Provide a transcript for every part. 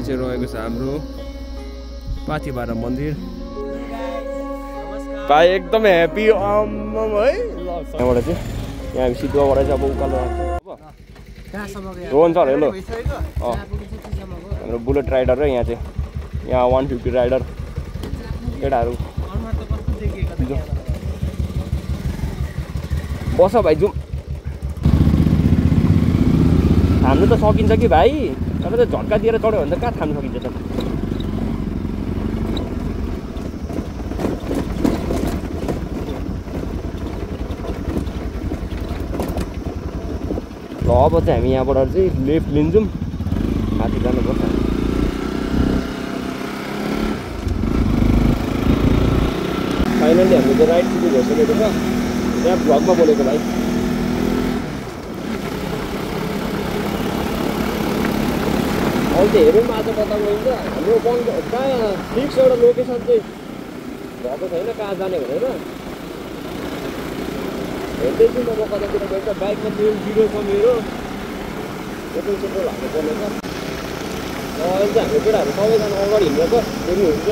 चाहिँ रहेको छ हाम्रो पाथिबारा मन्दिर। भाइ एकदमै ह्याप्पी है। यहाँबाट चाहिँ यहाँ हामी सिद्धुवाबाट चाहिँ अब उकालो रोहन सर हेलो हाम्रो बुलेट राइडर र यहाँ चाहिँ यहाँ 150 राइडर केटाहरू बस भाइ जाउँ। थाम्नु त सकिन्छ कि भाइ, तर त झट्का दिएर चढ्यो भने त कहाँ थाम्नु सकिन्छ त। ल अब चाहिँ हामी यहाँबाट चाहिँ लेफ्ट लिन्छौँ, माथि जानुपर्छ। फाइनली हाम्रो चाहिँ राइड सुरु भइसकेको छ। यहाँ भ्लगमा बोलेको भाइ। अहिले चाहिँ हेरौँ आज कता गइन्छ। हाम्रो कहाँ फिक्स एउटा लोकेसन चाहिँ भएको छैन कहाँ जाने भनेर हेर्दैछु म कतातिर गइन्छ। बाइकमा तेल जिरो छ मेरो, पेट्रोल सेट्रोल हाल्नु पर्ने छ। अहिले चाहिँ हाम्रो केटाहरू सबैजना अगाडि हिँडेको हेर्नुहुन्छ।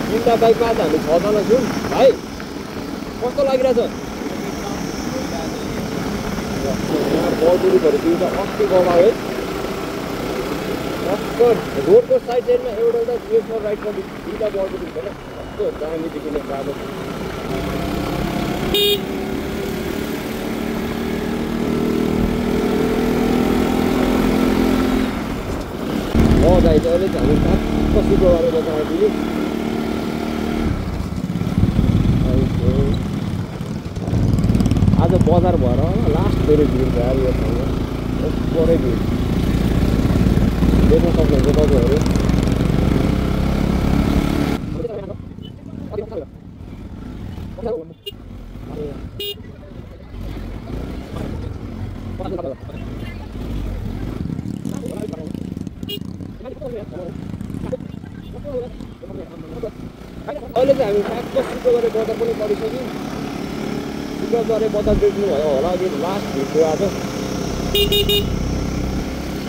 3टा बाइकमा आज हामी 6जना छौँ। भाइ कस्तो लागिरहेछ? बलपुरीहरू दिन्छ अस्ति गएको है। रोडको साइड साइडमा एउटा लेफ्ट र राइटमा 2टा बलपुरी हुन्छ। कस्तो दामी देखिने बाटो। गाई चाहिँ अहिले चाहिँ हामी ठ्याक्क शुक्रबारे बजार आइपुग्यौँ। आज बजार भएर लास्ट धेरै भिड भयो यो ठाउँमा, पुरै भिड देख्न सक्नुहुन्छ तपाईँहरू। अहिले चाहिँ हामी ठ्याक्क शुक्रबारे बजार पनि परिसक्यौँ। शुक्रबारे बजार देख्नु भयो होला, यो लास्ट भिड हो आज।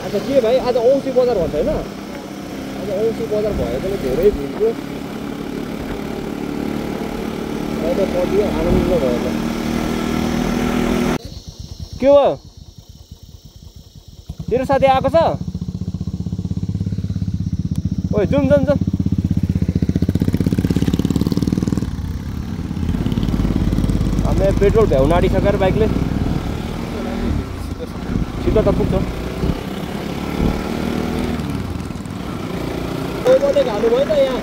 आज के भाइ, आज औँसी बजार भन्छ होइन? आज औँसी बजार भएकोले धेरै भिड थियो। अहिले पढ्यो आनन्द भयो त। के हो तेरो साथी आएको छ? ओइ जाउँ जाउँ जाउँ। हामीले पेट्रोल भ्याउन आँटिसकेर बाइकले सिधै त पुग्छ। ओभरटेक हाल्नु भयो त यहाँ।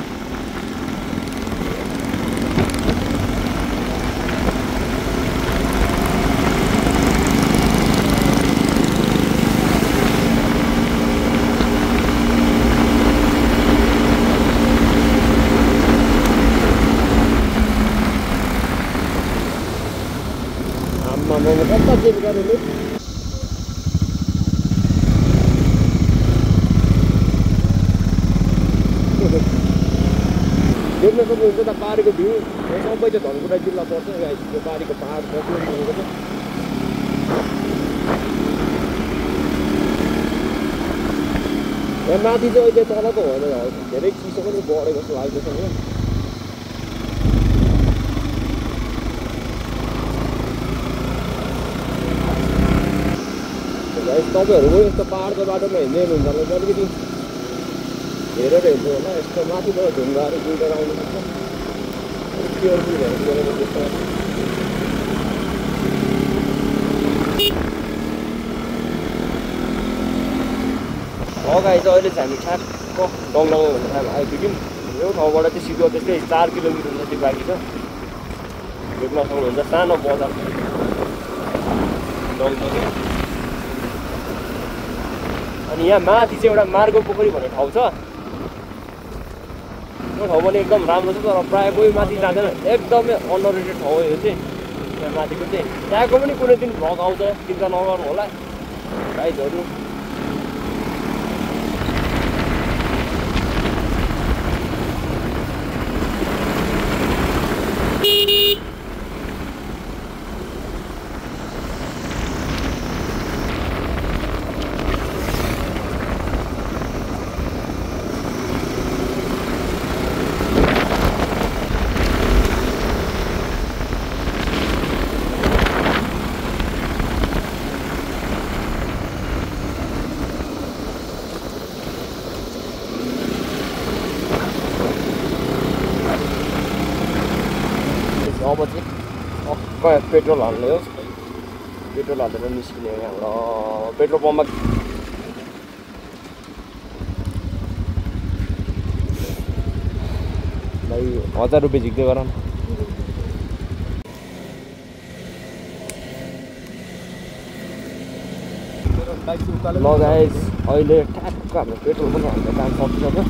कता चेक गरेर देख्न सक्नुहुन्छ त पहाडीको भ्यू। सबै चाहिँ धनकुटा जिल्ला पर्छ। यो पहाडीको पहाड पर्छ। यहाँ माथि चाहिँ अहिले तलको होइन, धेरै चिसो पनि बढेको जस्तो लाग्दैछ नि। तपाईँहरू पनि यस्तो पहाडको बाटोमा हिँड्दै हुनुहुन्छ भने चाहिँ अलिकति हेरेर हिँड्नु होला। यस्तो माथिबाट ढुङ्गाहरू गुडेर आउनु सक्छ। केयरफुल भएर गएको त्यस्तो। गाई चाहिँ अहिले चाहिँ हामी ठ्याक्क डङडङ भन्ने ठाउँ आइपुग्यौँ। यो ठाउँबाट चाहिँ सिधो त्यस्तै 4 किलोमिटर जति बाँकी छ। देख्न सक्नुहुन्छ सानो बजार डङडङ। अनि यहाँ माथि चाहिँ एउटा मार्गो पोखरी भन्ने ठाउँ छ। त्यो ठाउँ पनि एकदम राम्रो छ, तर प्रायः कोही माथि जाँदैन। एकदमै अन्डररेटेड ठाउँ हो यो चाहिँ। यहाँ माथिको चाहिँ त्यहाँको पनि कुनै दिन भ्लग आउँछ, चिन्ता नगर्नु होला गाइजहरू। टक्क पेट्रोल हाल्ने हो पेट्रोल हालेर निस्किने हो यहाँबाट पेट्रोल पम्पमा भाइ 1000 रुपियाँ झिक्दै गर न ल गाइस अहिले ठ्याक्क हाम्रो पेट्रोल पनि हाल्ने काम सकिसक्यो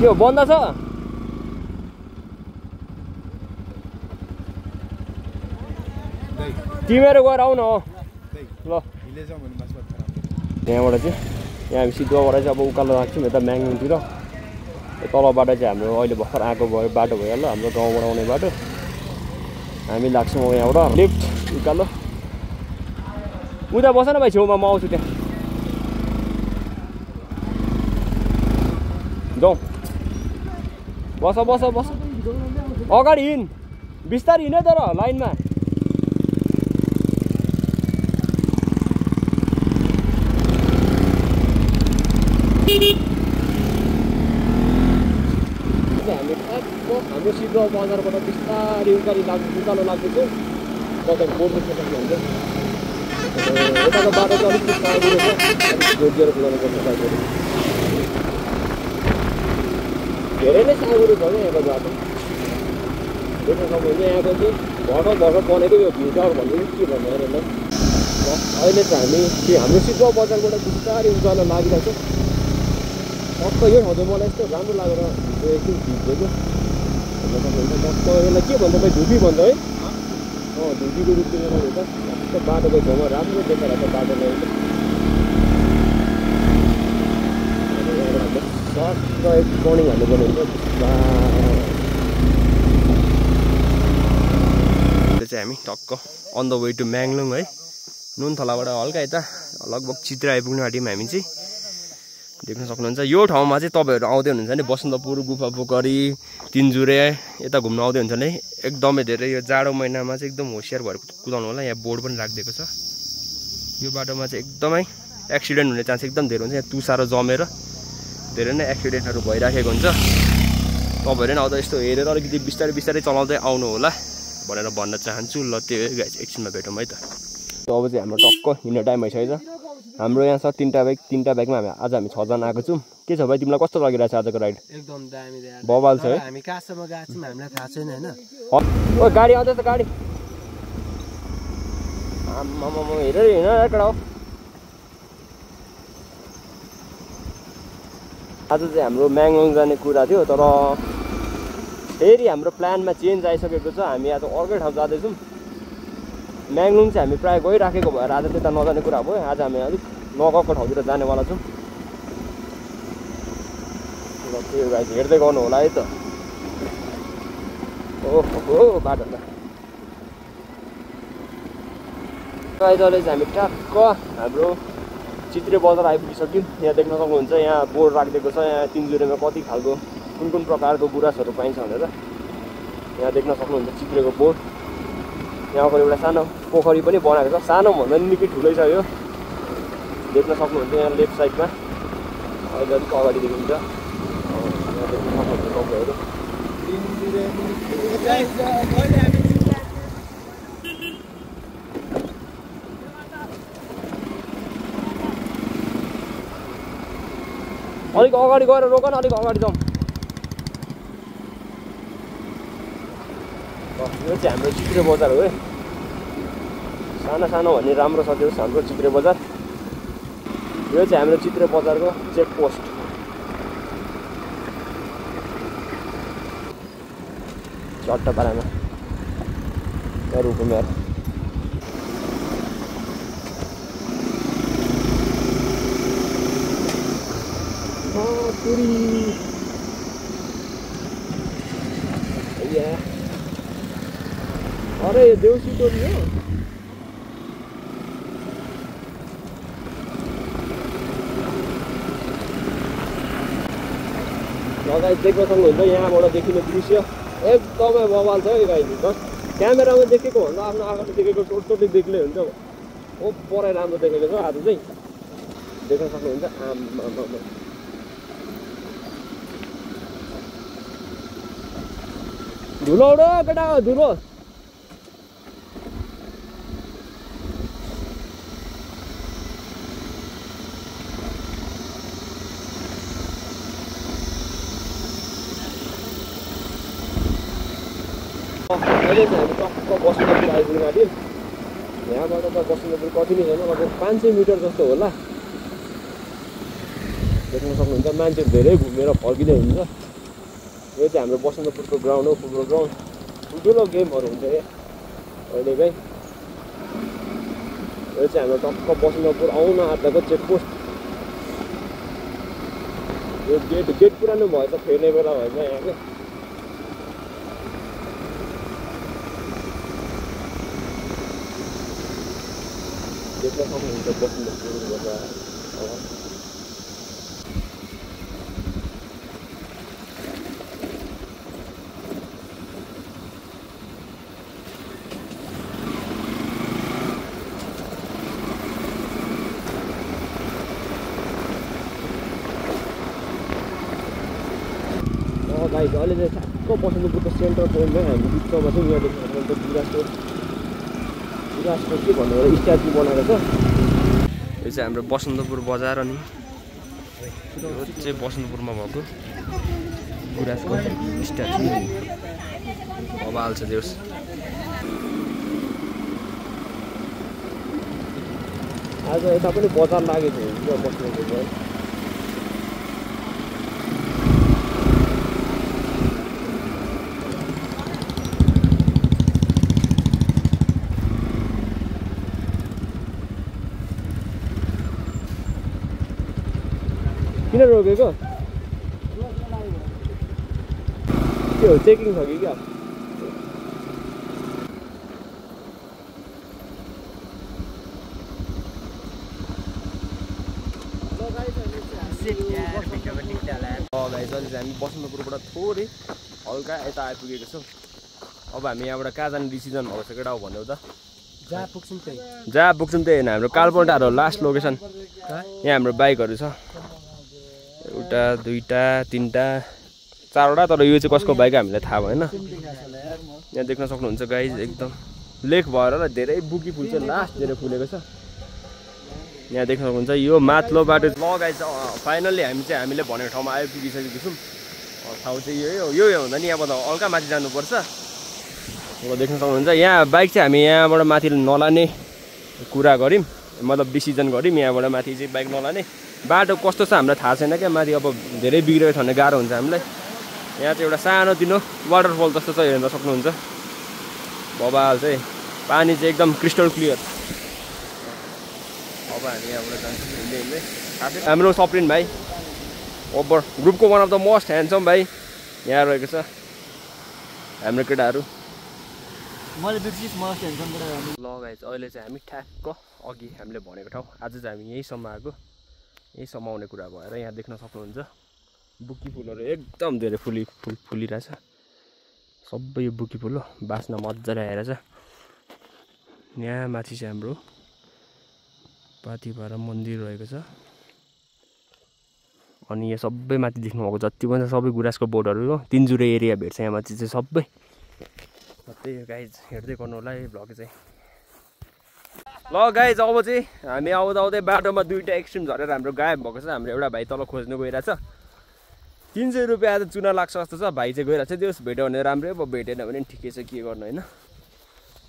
के हो बन्द छ तिमीहरू गएर आऊ न हो ल त्यहाँबाट चाहिँ यहाँ हामी सिद्धुवाबाट चाहिँ अब उकालो राख्छौँ यता म्याङतिर तलबाट चाहिँ हाम्रो अहिले भर्खर आएको भयो बाटो भइहाल्यो हाम्रो गाउँबाट आउने बाटो हामी लाग्छौँ यहाँबाट लेफ्ट उकालो उता बस न भाइ छेउमा म आउँछु त्यहाँ जाउँ बस बस बस अगाडि हिँड बिस्तारै हिँड तर लाइनमा हामी हाम्रो सिद्धो बजारबाट बिस्तारै उकालो लाग्दैछौँ बजार बोर्डको क्षेत्रमा हुन्छ यताको बाटो चाहिँ अलिकति सानो रहेछ अलिक जोडिएर कुदाउनुपर्छ बाइकहरू धेरै नै सानो रहेछ क्या यहाँको बाटो देख्न सक्नुहुन्छ यहाँको चाहिँ भर्खर बनेको यो भिउटावर भन्ने के भन्नु हेर्नु अहिले चाहिँ हाम्रो सिद्धो बजारबाट बिस्तारै उकालो लागिरहेको छ टक्क यो ठाउँ चाहिँ मलाई यस्तो राम्रो लागेर एकछिन भिज्दै क्या हेर्न सक्नुहुन्छ टक्क यसलाई के भन्छ भाइ धुपी भन्छ है धुपीको रूपले हुन्छ टक्क बाटोको छेउमा राम्रो देखाएर बाटोलाई सर्ट एक टर्निङ हाल्नुपर्ने हुन्छ चाहिँ हामी टक्क अन द वे टु म्याङलुङ है नुनथलाबाट हल्का यता लगभग चित्र आइपुग्ने आँट्यौँ हामी चाहिँ देख्न सक्नुहुन्छ यो ठाउँमा चाहिँ तपाईँहरू आउँदै हुनुहुन्छ भने बसन्तपुर गुफा पोखरी तिनजुरे यता घुम्न आउँदै हुन्छ भने एकदमै धेरै यो जाडो महिनामा चाहिँ एकदम होसियार भएर कुदाउनु होला यहाँ बोर्ड पनि राखिदिएको छ यो बाटोमा चाहिँ एकदमै एक्सिडेन्ट हुने चान्स एकदम धेरै हुन्छ यहाँ तुसारो जमेर धेरै नै एक्सिडेन्टहरू भइराखेको हुन्छ तपाईँहरू नै आउँदा यस्तो हेरेर अलिकति बिस्तारै बिस्तारै चलाउँदै आउनु होला भनेर भन्न चाहन्छु ल त्यो एकछिनमा भेटौँ है त अब चाहिँ हाम्रो टक्क हिँड्ने टाइम भइसकेको छ हाम्रो यहाँ छ 3टा बाइक 3टा बाइकमा आज हामी 6 जना आएको छौँ के छ भाइ तिमीलाई कस्तो लागिरहेछ आजको राइड एकदम दामी दामी बवाल छ है हामी कहाँसम्म गएको छौँ हामीलाई थाहा छैन हैन ओ गाडी आउँदैछ गाडी आम्मामा हेरेर हिँड एकडा हो आज चाहिँ हाम्रो म्याङलुङ जाने कुरा थियो तर फेरि हाम्रो प्लानमा चेन्ज आइसकेको छ हामी आज अर्कै ठाउँ जाँदैछौँ म्याङलुङ चाहिँ हामी प्रायः गइराखेको भएर आज त्यता नजाने कुरा भयो आज हामी अलिक नगएको ठाउँतिर जानेवाला छौँ ल त्यो गाई हेर्दै गर्नु होला है त ओहो बाटो त अहिले चाहिँ हामी टक्क हाम्रो चित्रे बजार आइपुगिसक्यौँ यहाँ देख्न सक्नुहुन्छ यहाँ बोर्ड राखिदिएको छ यहाँ तिनजुरेमा कति खालको कुन प्रकारको गुराँसहरू पाइन्छ भनेर यहाँ देख्न सक्नुहुन्छ चित्रेको बोर्ड यहाँ अगाडि एउटा सानो पोखरी पनि बनाएको छ सानो भन्दा निकै ठुलै छ यो देख्न सक्नुहुन्छ यहाँ लेफ्ट साइडमा अहिले अलिक अगाडि देखिन्छ यहाँ देख्न सक्नुहुन्छ तपाईँहरू अलिक अगाडि गएर रोक न अलिक अगाडि जाउँ यो चाहिँ हाम्रो चित्रे बजार हो है सानो सानो भन्ने राम्रो छ त्यो हाम्रो चित्रे बजार यो चाहिँ हाम्रो चित्रे बजारको चेक पोस्ट चट्टपाडामा यहाँ रुकुम यार पुरी अरे देउसी टोली हो लगाइ देख्न सक्नुहुन्छ यहाँबाट देखिने दृश्य एकदमै बवाल छ है गाई बस क्यामेरामा देखेको भन्दा आफ्नो आँखाले देखेको टोटली देख्ने हुन्छ ओ परै राम्रो देखेको छ आज चाहिँ देख्न सक्नुहुन्छ आम्मा धुलो र केटा धुलो अहिले चाहिँ हामी टक्क बसन्तपुर आइपुग्नु आँट्यो यहाँबाट त बसन्तपुर कति नै छैन लगभग 500 मिटर जस्तो होला देख्न सक्नुहुन्छ मान्छेहरू धेरै घुमेर फर्किँदै हुन्छ यो चाहिँ हाम्रो बसन्तपुरको ग्राउन्ड हो फुटबल ग्राउन्ड ठुल्ठुलो गेमहरू हुन्छ यहाँ अहिले चाहिँ यो चाहिँ हाम्रो टक्क बसन्तपुर आउन आँटेको चेकपोस्ट यो गेट पुरानो भएछ फेर्ने बेला भएछ यहाँको देख्न सक्नुहुन्छ बसन्तपुर बजार गाइस अहिले चाहिँ ठ्याक्क बसन्तपुरको सेन्टर पोइन्टमा हामी बिचमा चाहिँ यहाँ देख्न सक्नुहुन्छ विरासको के भन्नु स्ट्याचु बनाएको छ यो चाहिँ हाम्रो बसन्तपुर बजार अनि यो चाहिँ बसन्तपुरमा भएको गुराँसको स्ट्याचु अब हाल्छ देउस आज यता पनि बजार लागेको हुन्छ बसन्तपुरमा किन रोकेको के हो चेकिङ छ कि क्या गाइस अहिले चाहिँ हामी बसन्तपुरबाट थोरै हल्का यता आइपुगेको छौँ अब हामी यहाँबाट कहाँ जाने डिसिजन भएको छ केटा हो भन्यो त जहाँ पुग्छौँ त्यही होइन हाम्रो कालपोटाहरू लास्ट लोकेसन यहाँ हाम्रो बाइकहरू छ एउटा दुईटा तिनटा चारवटा तर यो चाहिँ कसको बाइक हामीलाई थाहा भएन यहाँ देख्न सक्नुहुन्छ गाइज एकदम लेक भएर र धेरै बुकी फुल चाहिँ लास्ट धेरै फुलेको छ यहाँ देख्न सक्नुहुन्छ यो माथिल्लो बाटो गाइज फाइनल्ली हामीले भनेको ठाउँमा आइपुगिसकेको छौँ ठाउँ चाहिँ यो हुँदा नि यहाँबाट हल्का माथि जानुपर्छ अब देख्न सक्नुहुन्छ यहाँ बाइक चाहिँ हामी यहाँबाट माथि नलाने कुरा गऱ्यौँ मतलब डिसिजन गऱ्यौँ यहाँबाट माथि चाहिँ बाइक नलाने बाटो कस्तो छ हामीलाई थाहा छैन क्या माथि अब धेरै बिग्रेको छ भने गाह्रो हुन्छ हामीलाई यहाँ चाहिँ एउटा सानोतिनो वाटरफल जस्तो छ हेर्न सक्नुहुन्छ बबाल चाहिँ पानी चाहिँ एकदम क्रिस्टल क्लियर अब हामी यहाँबाट जान्छौँ हिँड्दै हिँड्दै हाम्रो सप्रिन भाइ ओभर ग्रुपको one of the most handsome भाइ यहाँ रहेको छ हाम्रो केटाहरू म गाइस अहिले चाहिँ हामी ठ्याक्क अघि हामीले भनेको ठाउँ आज चाहिँ हामी यहीँसम्म आएको यहीँसम्म आउने कुरा भएर यहाँ देख्न सक्नुहुन्छ बुकी फुलहरू एकदम धेरै फुलिरहेछ सबै यो बुकी फुल हो बास्न मजाले आइरहेछ यहाँ माथि चाहिँ हाम्रो पाथिभरा मन्दिर रहेको छ अनि यहाँ सबै माथि देख्नुभएको जति पनि सबै गुराँसको बोर्डहरू हो तिनजुरे एरिया भेट्छ यहाँ माथि चाहिँ सबै त्यही गाइज हेर्दै गर्नु होला है भ्लग चाहिँ ल गाइज अब चाहिँ हामी आउँदै बाटोमा दुईवटा एक्सट्रिम झरेर हाम्रो गायब भएको छ हाम्रो एउटा भाइ तल खोज्नु गइरहेछ 300 रुपियाँ त चुना लाग्छ जस्तो छ भाइ चाहिँ गइरहेको छ त्यो भेट्यो भने राम्रै अब भेटेन भने ठिकै छ के गर्नु होइन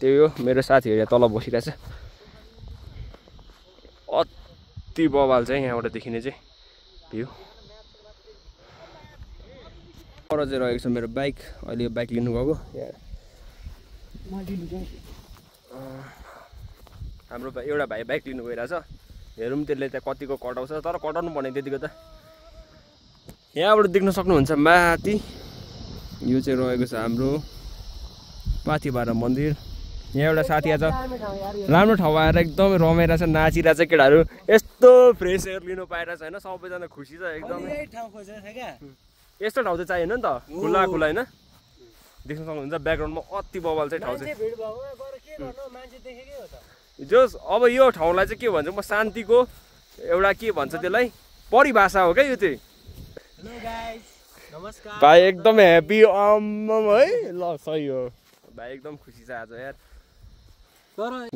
त्यही हो मेरो साथीहरू यहाँ तल बसिरहेछ अति बवाल चाहिँ यहाँबाट देखिने चाहिँ भ्यू पर चाहिँ रहेको छ मेरो बाइक अहिले यो बाइक लिनु गएको हाम्रो एउटा भाइ बाइक लिनु गइरहेछ हेरौँ त्यसले त्यहाँ कतिको कटाउँछ तर कटाउनु पर्ने त्यतिको त यहाँबाट देख्न सक्नुहुन्छ माथि यो चाहिँ रहेको छ हाम्रो पाथिभरा मन्दिर यहाँ एउटा साथी आज राम्रो ठाउँ आएर एकदमै रमाइरहेछ नाचिरहेछ केटाहरू यस्तो फ्रेस एयर लिनु पाइरहेछ होइन सबैजना खुसी छ एकदमै यस्तो ठाउँ चाहिँ चाहिएन नि त खुला खुला होइन देख्न सक्नुहुन्छ ब्याकग्राउन्डमा अति बवाल चाहिँ ठाउँ चाहिँ जोस् अब यो ठाउँलाई चाहिँ के भन्छ म शान्तिको एउटा के भन्छ त्यसलाई परिभाषा हो क्या यो चाहिँ नमस्कार भाइ एकदम ह्याप्पी है ल सही हो भाइ एकदम खुसी छ आज यार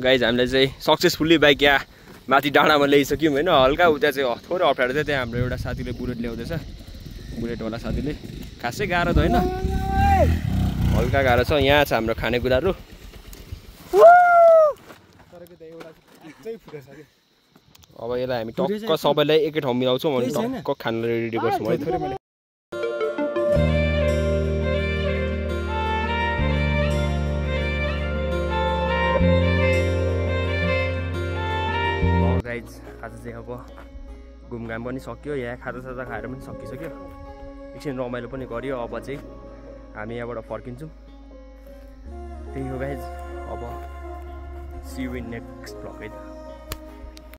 गाइज हामीले चाहिँ सक्सेसफुल्ली बाइक यहाँ माथि डाँडामा ल्याइसक्यौँ होइन हल्का उता चाहिँ थोरै अप्ठ्यारो थियो त्यहाँ हाम्रो एउटा साथीले बुलेट ल्याउँदैछ बुलेटवाला साथीले खासै गाह्रो त होइन हल्का गाह्रो छ यहाँ छ हाम्रो खानेकुराहरू अब यसलाई हामी टक्क सबैलाई एकै ठाउँ मिलाउँछौँ अनि टक्क खाना रेडी गर्छौँ है गाइज आज चाहिँ अब घुमघाम पनि सक्यो यहाँ खाजासाजा खाएर पनि सकिसक्यो एकछिन रमाइलो पनि गऱ्यो अब चाहिँ हामी यहाँबाट फर्किन्छौँ त्यही हो गाइज अब see you in next blog है त